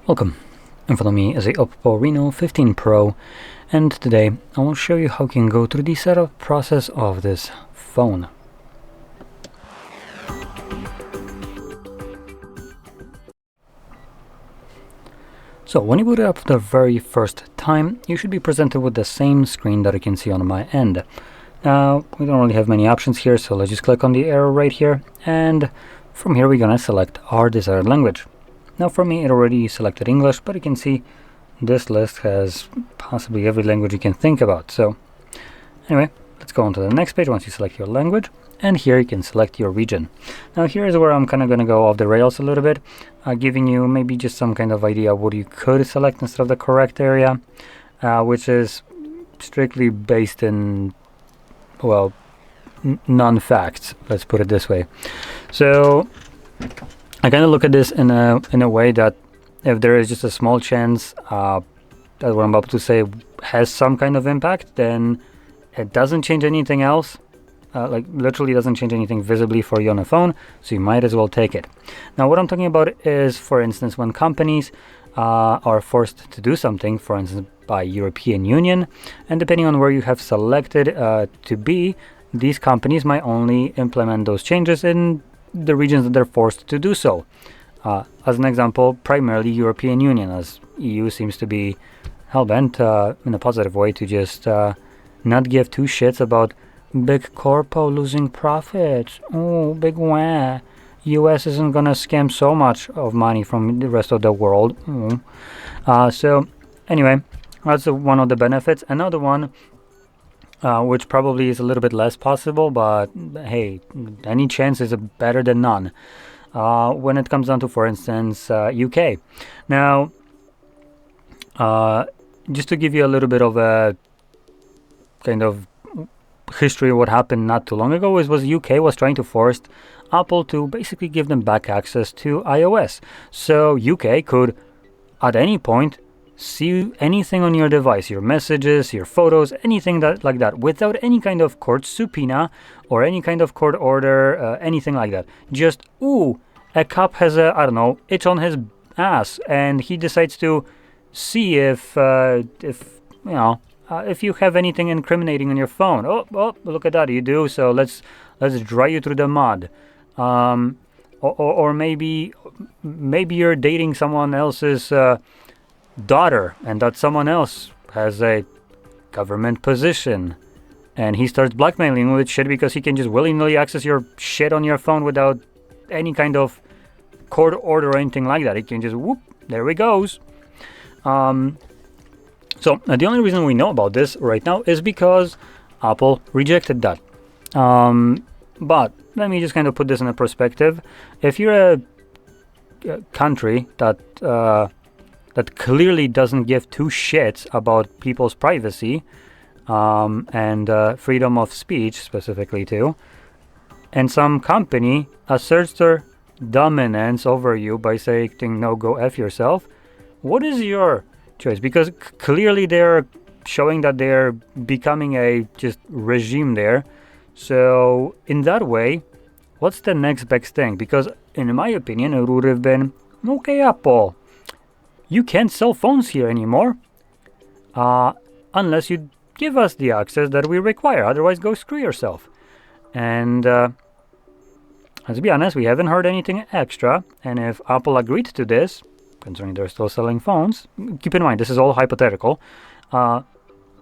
Welcome. In front of me is a OPPO Reno15 Pro, and today I will show you how you can go through the setup process of this phone. So when you boot it up for the very first time, you should be presented with the same screen that you can see on my end. Now, we don't really have many options here, so let's just click on the arrow right here, and from here we're gonna select our desired language. Now for me it already selected English, but you can see this list has possibly every language you can think about. So anyway, let's go on to the next page once you select your language, and here you can select your region. Now here is where I'm kind of going to go off the rails a little bit, giving you maybe just some kind of idea of what you could select instead of the correct area, which is strictly based in, well, non-facts, let's put it this way. So I kind of look at this in a way that if there is just a small chance that what I'm about to say has some kind of impact, then it doesn't change anything else. Like literally doesn't change anything visibly for you on a phone, so you might as well take it. Now what I'm talking about is, for instance, when companies are forced to do something, for instance by European Union, and depending on where you have selected to be, these companies might only implement those changes in the regions that they're forced to do so. As an example, primarily European Union, as EU seems to be hell-bent in a positive way to just not give two shits about big corpo losing profits. Oh, big wah. US isn't gonna scam so much of money from the rest of the world. So anyway, that's one of the benefits. Another one, which probably is a little bit less possible, but hey, any chance is better than none. When it comes down to, for instance, UK. Now, just to give you a little bit of a kind of history of what happened not too long ago, was UK was trying to force Apple to basically give them back access to iOS. So UK could, at any point, see anything on your device, your messages, your photos, anything like that, without any kind of court subpoena or any kind of court order, anything like that. Just, ooh, a cop has a, I don't know, itch on his ass, and he decides to see if you know, if you have anything incriminating on your phone. Oh, look at that, you do. So let's dry you through the mud. Or maybe you're dating someone else's daughter, and that someone else has a government position, and he starts blackmailing you with shit because he can just willy-nilly access your shit on your phone without any kind of court order or anything like that. He can just whoop, there he goes. So the only reason we know about this right now is because Apple rejected that. But let me just kind of put this in a perspective. If you're a country that clearly doesn't give two shits about people's privacy and freedom of speech specifically too, and some company asserts their dominance over you by saying, no, go F yourself, what is your choice? Because clearly they're showing that they're becoming a just regime there. So in that way, what's the next best thing? Because in my opinion, it would have been, okay, Apple, you can't sell phones here anymore unless you give us the access that we require. Otherwise, go screw yourself. And let's be honest, we haven't heard anything extra. And if Apple agreed to this, considering they're still selling phones, keep in mind, this is all hypothetical,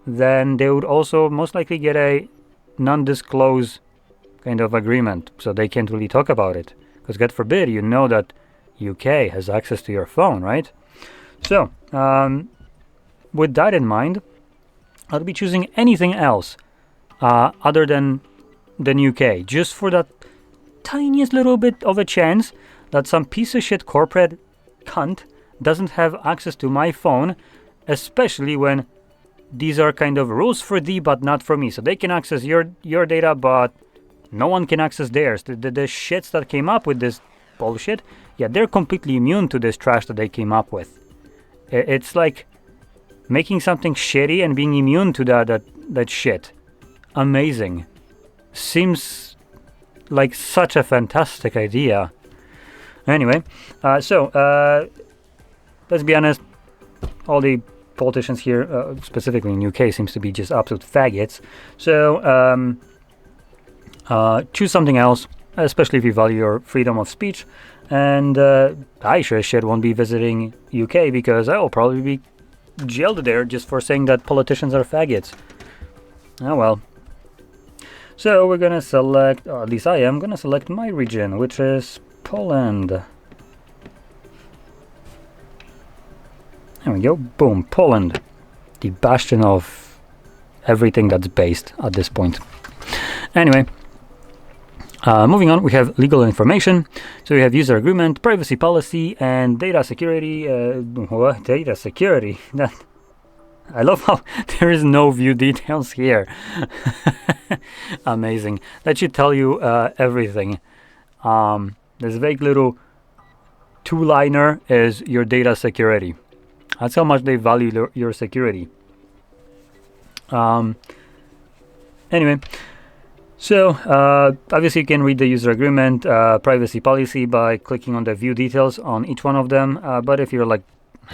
then they would also most likely get a non-disclose kind of agreement. So they can't really talk about it. Because God forbid, you know that UK has access to your phone, right? So, with that in mind, I'll be choosing anything else other than UK, just for that tiniest little bit of a chance that some piece of shit corporate cunt doesn't have access to my phone, especially when these are kind of rules for thee but not for me. So they can access your data, but no one can access theirs. The shits that came up with this bullshit, yeah, they're completely immune to this trash that they came up with. It's like making something shitty and being immune to that shit. Amazing. Seems like such a fantastic idea. Anyway, so let's be honest, all the politicians here, specifically in UK, seems to be just absolute faggots. So choose something else, especially if you value your freedom of speech. And I sure as shit won't be visiting UK, because I will probably be jailed there just for saying that politicians are faggots. Oh well. So we're gonna select, or at least I am gonna select my region, which is Poland. There we go. Boom, Poland. The bastion of everything that's based at this point. Anyway, moving on, we have legal information. So we have user agreement, privacy policy, and data security. What? Data security? I love how there is no view details here. Amazing. That should tell you everything. This vague little two-liner is your data security. That's how much they value your security. Anyway, so obviously you can read the user agreement, privacy policy by clicking on the view details on each one of them. But if you're like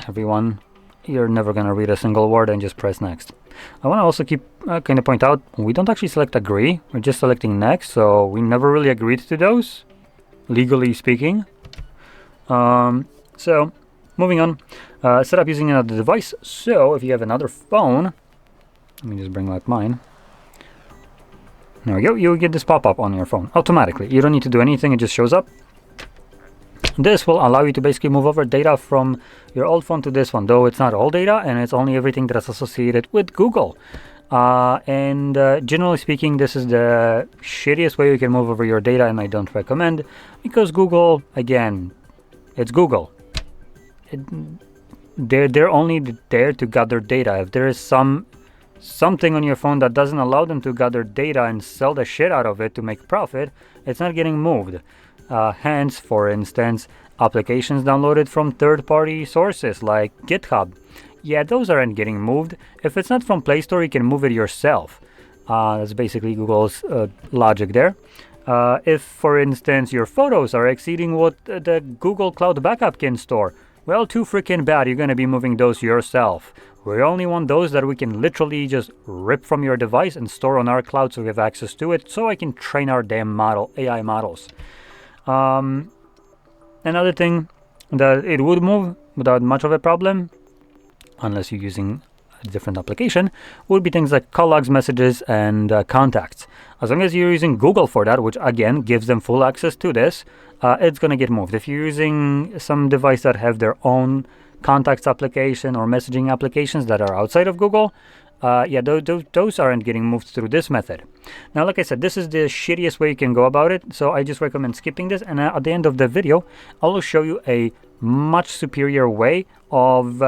everyone, you're never going to read a single word and just press next. I want to also keep kind of point out, we don't actually select agree. We're just selecting next, so we never really agreed to those, legally speaking. So moving on, set up using another device. So if you have another phone, let me just bring out mine. There we go. You get this pop-up on your phone automatically. You don't need to do anything. It just shows up. This will allow you to basically move over data from your old phone to this one, though it's not all data and it's only everything that's associated with Google. And generally speaking, this is the shittiest way you can move over your data, and I don't recommend, because Google, again, it's Google. They're only there to gather data. If there is something on your phone that doesn't allow them to gather data and sell the shit out of it to make profit, it's not getting moved. Hence, for instance, applications downloaded from third-party sources like GitHub. Yeah, those aren't getting moved. If it's not from Play Store, you can move it yourself. That's basically Google's logic there. If, for instance, your photos are exceeding what the Google Cloud Backup can store, well, too freaking bad, you're going to be moving those yourself. We only want those that we can literally just rip from your device and store on our cloud so we have access to it, so I can train our damn AI models. Another thing that it would move without much of a problem, unless you're using a different application, would be things like call logs, messages, and contacts. As long as you're using Google for that, which again gives them full access to this, it's going to get moved. If you're using some device that have their own contacts application or messaging applications that are outside of Google, yeah, those aren't getting moved through this method. Now, like I said, this is the shittiest way you can go about it, so I just recommend skipping this, and at the end of the video, I will show you a much superior way of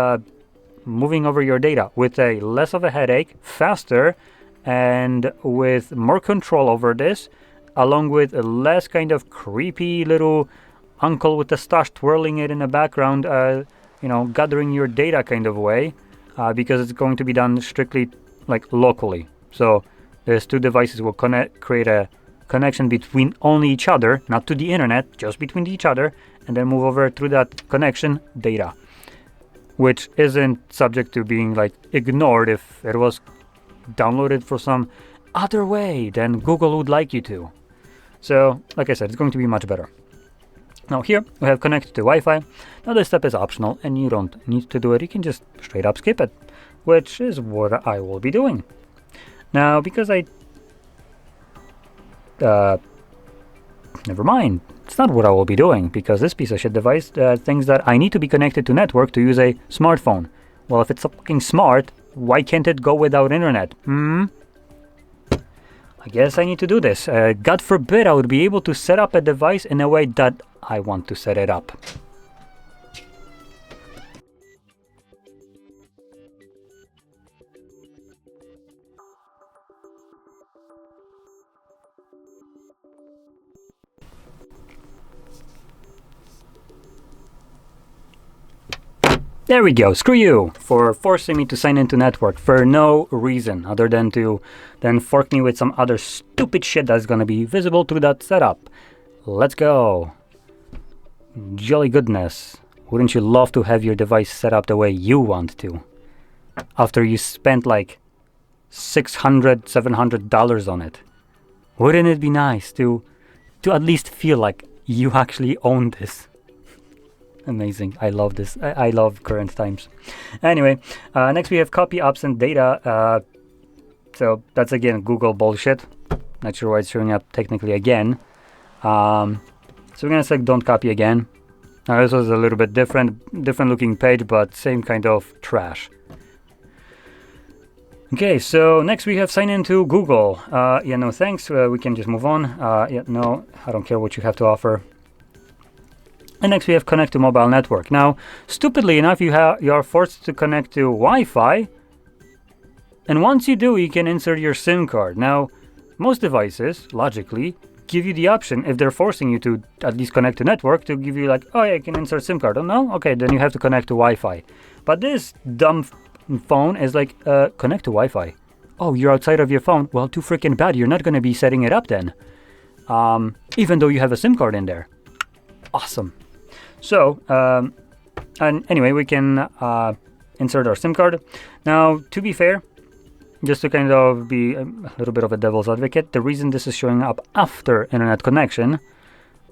moving over your data with a less of a headache, faster, and with more control over this, along with a less kind of creepy little uncle with the stash twirling it in the background, you know, gathering your data kind of way. Because it's going to be done strictly like locally. So these two devices will create a connection between only each other, not to the internet, just between each other, and then move over through that connection data, which isn't subject to being like ignored if it was downloaded for some other way than Google would like you to. So like I said, it's going to be much better. Now here we have connected to Wi-Fi. Now this step is optional and you don't need to do it. You can just straight up skip it, which is what I will be doing. Now because never mind. It's not what I will be doing, because this piece of shit device thinks that I need to be connected to network to use a smartphone. Well, if it's fucking smart, why can't it go without internet? I guess I need to do this. God forbid I would be able to set up a device in a way that I want to set it up. There we go. Screw you for forcing me to sign into network for no reason other than to then fork me with some other stupid shit that's gonna be visible through that setup. Let's go. Jolly goodness. Wouldn't you love to have your device set up the way you want to? After you spent like $600, $700 on it. Wouldn't it be nice to at least feel like you actually own this? Amazing. I love this. I love current times. Anyway, next we have copy absent data. So that's again Google bullshit. Not sure why it's showing up technically again. So we're gonna select don't copy again. Now this was a little bit different looking page, but same kind of trash. Okay, so next we have sign into Google. Yeah, no thanks. We can just move on. Yeah, no, I don't care what you have to offer. And next we have connect to mobile network. Now, stupidly enough, you are forced to connect to Wi-Fi. And once you do, you can insert your SIM card. Now, most devices, logically, give you the option, if they're forcing you to at least connect to network, to give you like, oh yeah, you can insert SIM card. Oh no? Okay, then you have to connect to Wi-Fi. But this dumb phone is like, connect to Wi-Fi. Oh, you're outside of your phone? Well, too freaking bad. You're not going to be setting it up then. Even though you have a SIM card in there. Awesome. So, and anyway, we can insert our SIM card. Now, to be fair, just to kind of be a little bit of a devil's advocate, the reason this is showing up after internet connection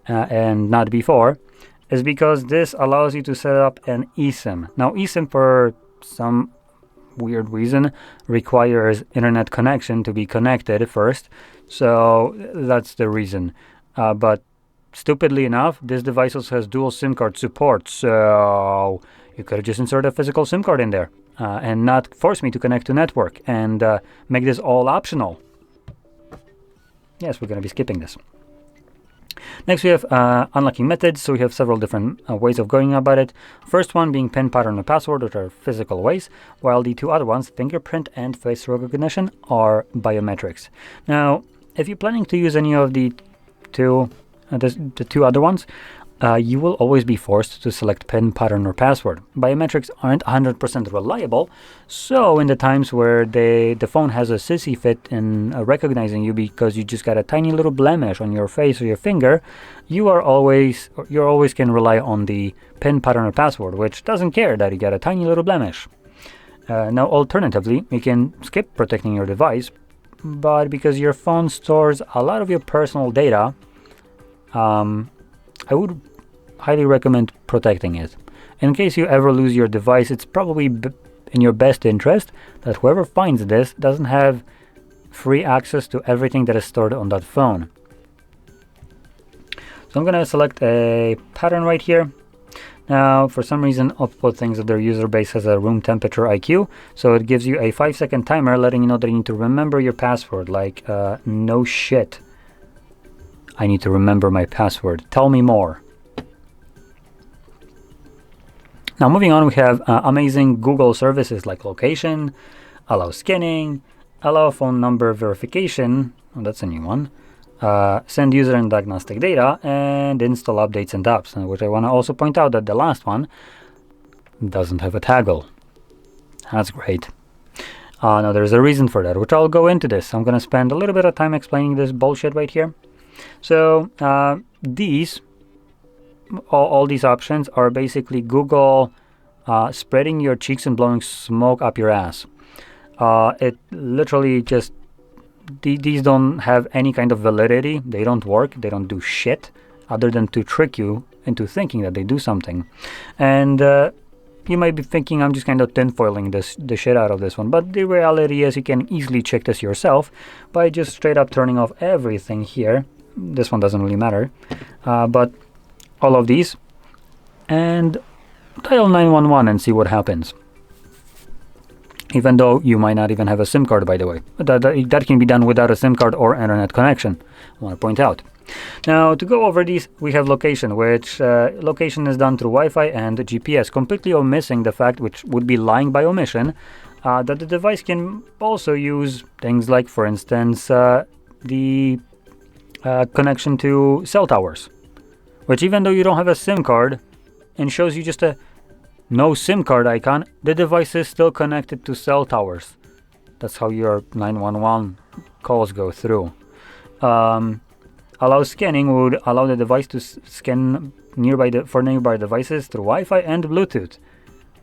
and not before is because this allows you to set up an eSIM. Now, eSIM, for some weird reason, requires internet connection to be connected first. So that's the reason. But stupidly enough, this device also has dual SIM card support, so you could just insert a physical SIM card in there and not force me to connect to network and make this all optional. Yes, we're going to be skipping this. Next we have unlocking methods, so we have several different ways of going about it. First one being PIN, pattern, and password, which are physical ways, while the two other ones, fingerprint and face recognition, are biometrics. Now, if you're planning to use any of the two other ones, you will always be forced to select PIN, pattern, or password. Biometrics aren't 100% reliable, so in the times where the phone has a sissy fit in recognizing you because you just got a tiny little blemish on your face or your finger, you always can rely on the PIN, pattern, or password, which doesn't care that you got a tiny little blemish. Now, alternatively, you can skip protecting your device, but because your phone stores a lot of your personal data, I would highly recommend protecting it. In case you ever lose your device, it's probably in your best interest that whoever finds this doesn't have free access to everything that is stored on that phone. So I'm going to select a pattern right here. Now, for some reason, OPPO thinks that their user base has a room temperature IQ, so it gives you a 5-second timer letting you know that you need to remember your password. Like, no shit. I need to remember my password. Tell me more. Now, moving on, we have amazing Google services like location, allow scanning, allow phone number verification. Oh, that's a new one. Send user and diagnostic data, and install updates and apps, which I want to also point out that the last one doesn't have a toggle. That's great. Now, there's a reason for that, which I'll go into this. I'm going to spend a little bit of time explaining this bullshit right here. So all these options are basically Google spreading your cheeks and blowing smoke up your ass. It literally just, these don't have any kind of validity. They don't work. They don't do shit other than to trick you into thinking that they do something. And you might be thinking I'm just kind of tinfoiling the shit out of this one, but the reality is you can easily check this yourself by just straight up turning off everything here. This one doesn't really matter, but all of these, and dial 911 and see what happens. Even though you might not even have a SIM card, by the way. That can be done without a SIM card or internet connection, I want to point out. Now, to go over these, we have location, which location is done through Wi-Fi and GPS, completely omitting the fact, which would be lying by omission, that the device can also use things like, for instance, the connection to cell towers, which even though you don't have a SIM card and shows you just a no SIM card icon, the device is still connected to cell towers. That's how your 911 calls go through. Allow scanning would allow the device to scan nearby devices through Wi-Fi and Bluetooth.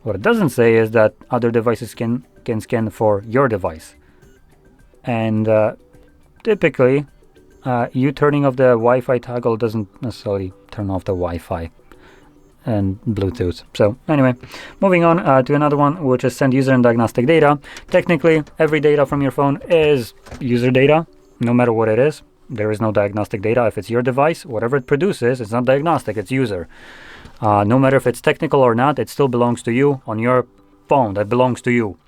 What it doesn't say is that other devices can scan for your device. And typically, you turning off the Wi-Fi toggle doesn't necessarily turn off the Wi-Fi and Bluetooth. So anyway, moving on to another one, which is send user and diagnostic data. Technically, every data from your phone is user data, no matter what it is. There is no diagnostic data. If it's your device, whatever it produces, it's not diagnostic, it's user. No matter if it's technical or not, it still belongs to you on your phone. That belongs to you.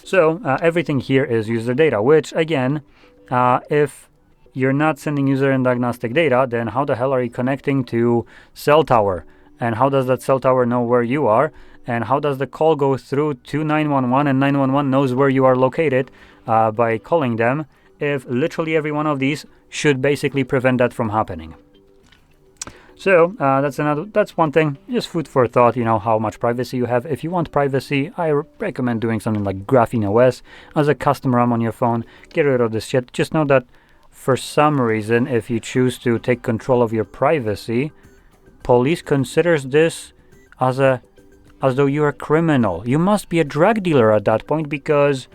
So everything here is user data, which again, if you're not sending user and diagnostic data, then how the hell are you connecting to cell tower? And how does that cell tower know where you are? And how does the call go through to 911 and 911 knows where you are located by calling them, if literally every one of these should basically prevent that from happening? So that's one thing, just food for thought, how much privacy you have. If you want privacy, I recommend doing something like Graphene OS as a custom ROM on your phone. Get rid of this shit. Just know that for some reason, if you choose to take control of your privacy, police considers this as though you're a criminal. You must be a drug dealer at that point, because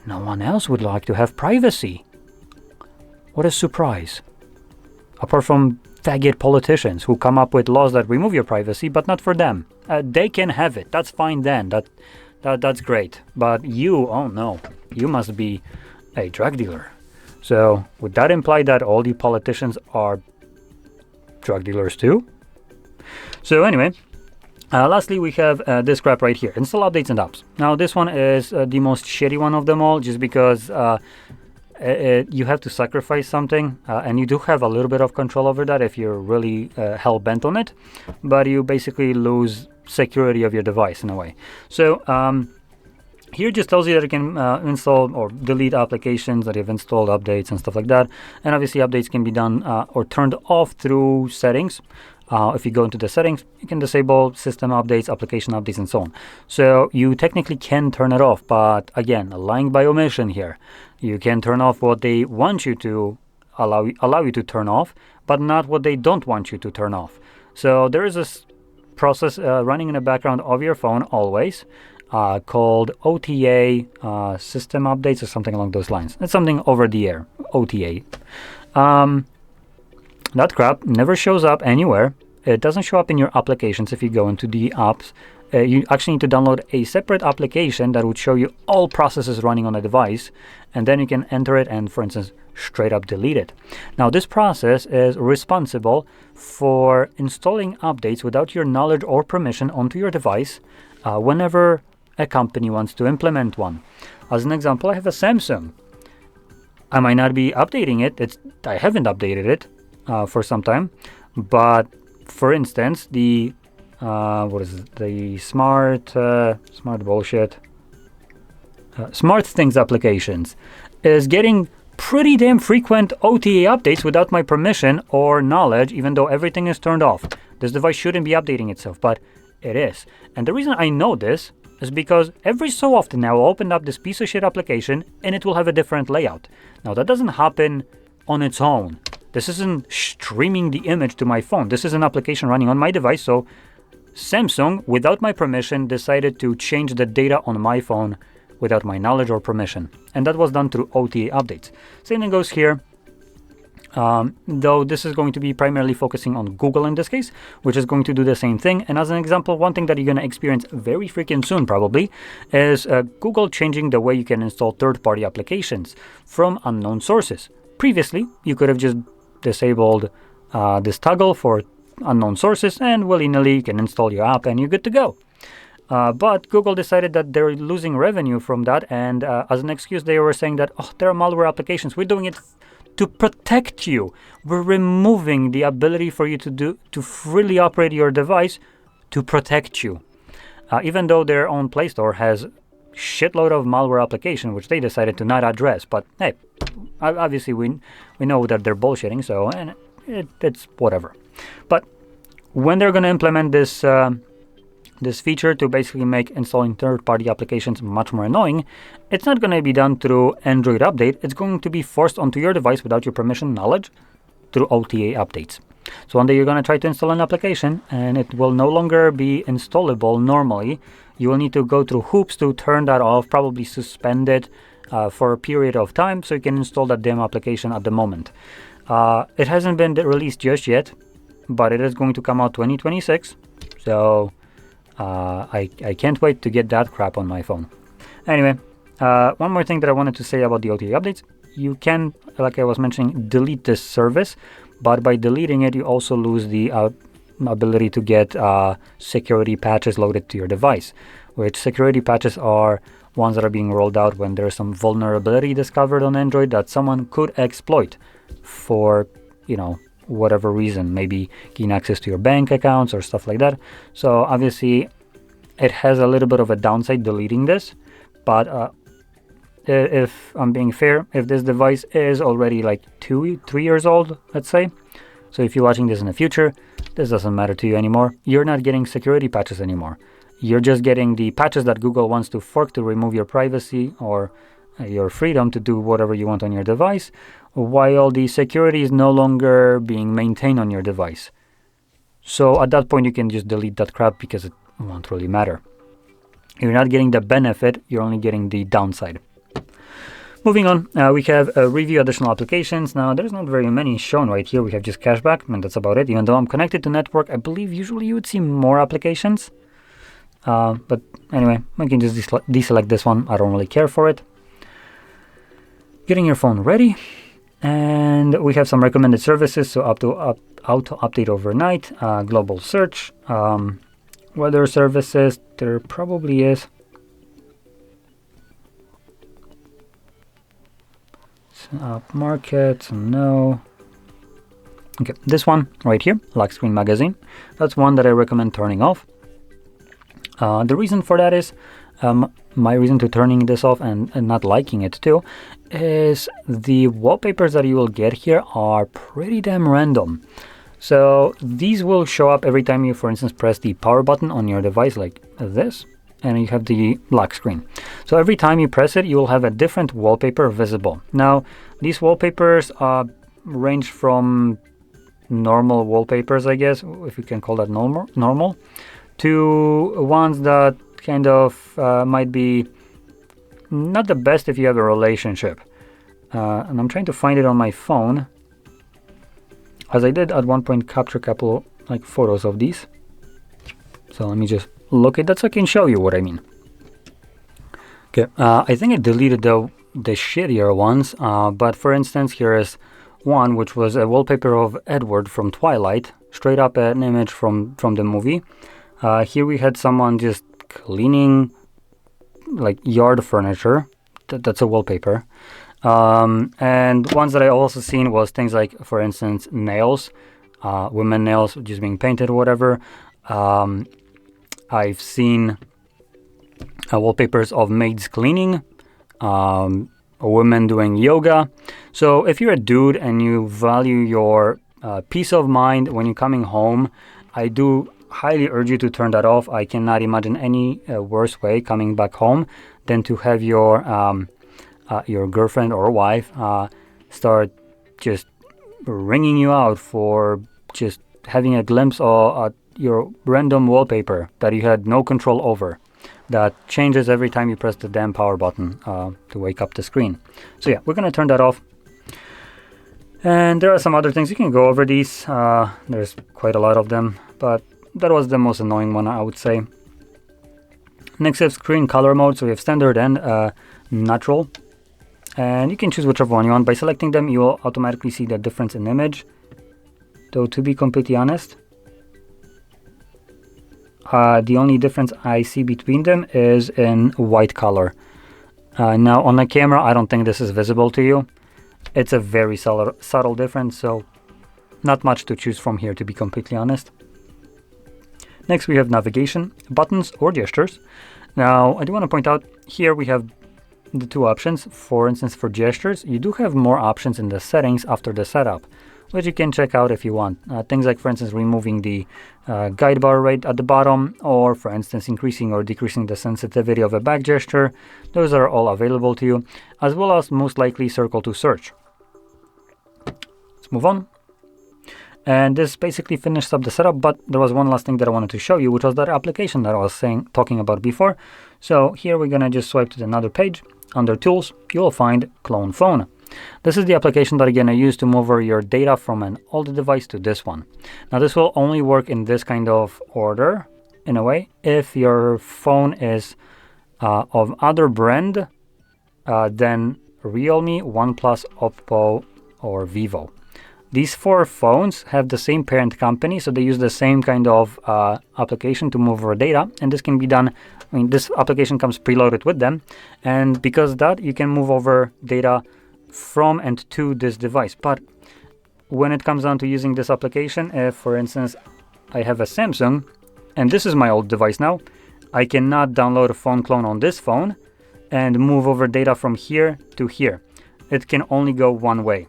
no one else would like to have privacy. What a surprise. Apart from faggot politicians who come up with laws that remove your privacy, but not for them. They can have it. That's fine then. That's great. But you, oh no, you must be a drug dealer. So would that imply that all the politicians are drug dealers too? So anyway, lastly, we have this crap right here, install updates and apps. Now this one is the most shitty one of them all, just because you have to sacrifice something, and you do have a little bit of control over that if you're really hell-bent on it, but you basically lose security of your device in a way. So here it just tells you that you can install or delete applications that you've installed, updates and stuff like that. And obviously updates can be done or turned off through settings. If you go into the settings, you can disable system updates, application updates, and so on. So you technically can turn it off, but again, lying by omission here. You can turn off what they want you to allow you to turn off, but not what they don't want you to turn off. So there is this process running in the background of your phone always, called OTA system updates or something along those lines. It's something over the air, OTA. That crap never shows up anywhere. It doesn't show up in your applications if you go into the apps. You actually need to download a separate application that would show you all processes running on a device, and then you can enter it and, for instance, straight up delete it. Now, this process is responsible for installing updates without your knowledge or permission onto your device whenever a company wants to implement one. As an example, I have a Samsung. I might not be updating it. I haven't updated it for some time, but for instance, the the smart things applications is getting pretty damn frequent OTA updates without my permission or knowledge, even though everything is turned off. This device shouldn't be updating itself, but it is. And the reason I know this is because every so often now I'll open up this piece of shit application and it will have a different layout. Now that doesn't happen on its own. This isn't streaming the image to my phone. This is an application running on my device, so Samsung, without my permission, decided to change the data on my phone without my knowledge or permission. And that was done through OTA updates. Same thing goes here, though this is going to be primarily focusing on Google in this case, which is going to do the same thing. And as an example, one thing that you're going to experience very freaking soon probably is Google changing the way you can install third-party applications from unknown sources. Previously, you could have just disabled this toggle for unknown sources and willy-nilly you can install your app and you're good to go. But Google decided that they're losing revenue from that, and as an excuse they were saying that, oh, there are malware applications. We're doing it to protect you. We're removing the ability for you to freely operate your device to protect you. Even though their own Play Store has shitload of malware application which they decided to not address. But hey, obviously we know that they're bullshitting, so and it's whatever. But when they're going to implement this this feature to basically make installing third-party applications much more annoying, it's not going to be done through Android update. It's going to be forced onto your device without your permission, knowledge, through OTA updates. So one day you're going to try to install an application and it will no longer be installable normally. You will need to go through hoops to turn that off, probably suspend it for a period of time so you can install that demo application at the moment. It hasn't been released just yet, but it is going to come out 2026. So I can't wait to get that crap on my phone. Anyway, one more thing that I wanted to say about the OTA updates. You can, like I was mentioning, delete this service, but by deleting it, you also lose the ability to get security patches loaded to your device, which security patches are ones that are being rolled out when there's some vulnerability discovered on Android that someone could exploit for, you know, whatever reason, maybe gain access to your bank accounts or stuff like that. So obviously it has a little bit of a downside deleting this, but if I'm being fair, if this device is already like 3 years old, let's say, so if you're watching this in the future, this doesn't matter to you anymore. You're not getting security patches anymore. You're just getting the patches that Google wants to fork to remove your privacy or your freedom to do whatever you want on your device, while the security is no longer being maintained on your device. So at that point, you can just delete that crap because it won't really matter. You're not getting the benefit, you're only getting the downside. Moving on, we have review additional applications. Now, there's not very many shown right here. We have just cashback, and that's about it. Even though I'm connected to network, I believe usually you would see more applications. But anyway, I can just deselect this one. I don't really care for it. Getting your phone ready. And we have some recommended services. So auto update overnight, global search, weather services. There probably is. Market, no. Okay, this one right here, lock screen magazine. That's one that I recommend turning off. The reason for that is, my reason to turning this off and not liking it too, is the wallpapers that you will get here are pretty damn random. So these will show up every time you, for instance, press the power button on your device like this, and you have the lock screen. So every time you press it, you will have a different wallpaper visible. Now, these wallpapers range from normal wallpapers, I guess, if you can call that normal, to ones that kind of might be not the best if you have a relationship. And I'm trying to find it on my phone, as I did at one point capture a couple like photos of these. So let me just look at that so I can show you what I mean. Okay, I think I deleted the shittier ones, but for instance, here is one which was a wallpaper of Edward from Twilight, straight up an image from the movie. Here we had someone just cleaning like yard furniture. That's a wallpaper. And ones that I also seen was things like, for instance, nails, women nails just being painted or whatever. I've seen wallpapers of maids cleaning, women doing yoga. So if you're a dude and you value your peace of mind when you're coming home, I do highly urge you to turn that off. I cannot imagine any worse way coming back home than to have your girlfriend or wife start just ringing you out for just having a glimpse of your random wallpaper that you had no control over, that changes every time you press the damn power button to wake up the screen. So yeah, we're gonna turn that off. And there are some other things. You can go over these. There's quite a lot of them, but that was the most annoying one, I would say. Next is screen color mode. So we have standard and natural, and you can choose whichever one you want. By selecting them, you will automatically see the difference in image, though to be completely honest, the only difference I see between them is in white color. Now on the camera, I don't think this is visible to you. It's a very subtle difference, so not much to choose from here, to be completely honest. Next we have navigation, buttons or gestures. Now I do want to point out here we have the two options. For instance, for gestures, you do have more options in the settings after the setup, which you can check out if you want. Things like, for instance, removing the guide bar right at the bottom, or for instance, increasing or decreasing the sensitivity of a back gesture. Those are all available to you, as well as most likely circle to search. Let's move on. And this basically finished up the setup, but there was one last thing that I wanted to show you, which was that application that I was talking about before. So here we're going to just swipe to another page. Under Tools, you'll find Clone Phone. This is the application that you're going to use to move over your data from an old device to this one. Now this will only work in this kind of order, in a way, if your phone is of other brand than Realme, OnePlus, OPPO, or Vivo. These 4 phones have the same parent company, so they use the same kind of application to move over data, and this can be done. I mean, this application comes preloaded with them, and because of that, you can move over data from and to this device. But when it comes down to using this application, if, for instance, I have a Samsung, and this is my old device now, I cannot download a phone clone on this phone and move over data from here to here. It can only go one way.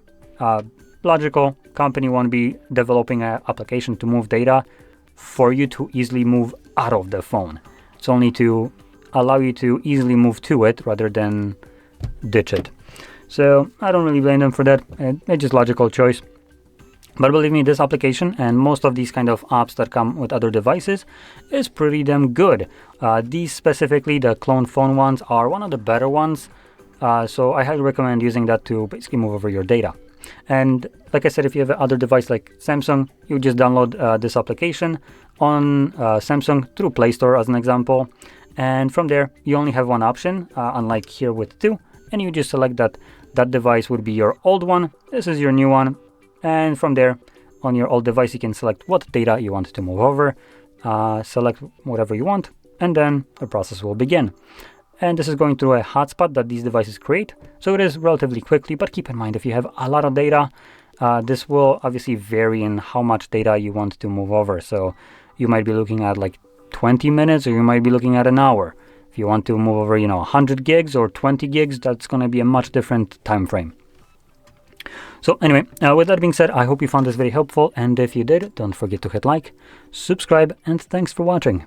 Logical, company won't be developing an application to move data for you to easily move out of the phone. It's only to allow you to easily move to it rather than ditch it. So I don't really blame them for that. It's just logical choice. But believe me, this application and most of these kind of apps that come with other devices is pretty damn good. These specifically, the clone phone ones, are one of the better ones. So I highly recommend using that to basically move over your data. And like I said, if you have another device like Samsung, you just download this application on Samsung through Play Store as an example. And from there, you only have one option, unlike here with 2. And you just select that device would be your old one. This is your new one. And from there, on your old device, you can select what data you want to move over, select whatever you want, and then the process will begin. And this is going through a hotspot that these devices create, so it is relatively quickly, but keep in mind, if you have a lot of data, this will obviously vary in how much data you want to move over. So you might be looking at like 20 minutes, or you might be looking at an hour. If you want to move over, 100 gigs or 20 gigs, that's going to be a much different time frame. So anyway, with that being said, I hope you found this very helpful, and if you did, don't forget to hit like, subscribe, and thanks for watching.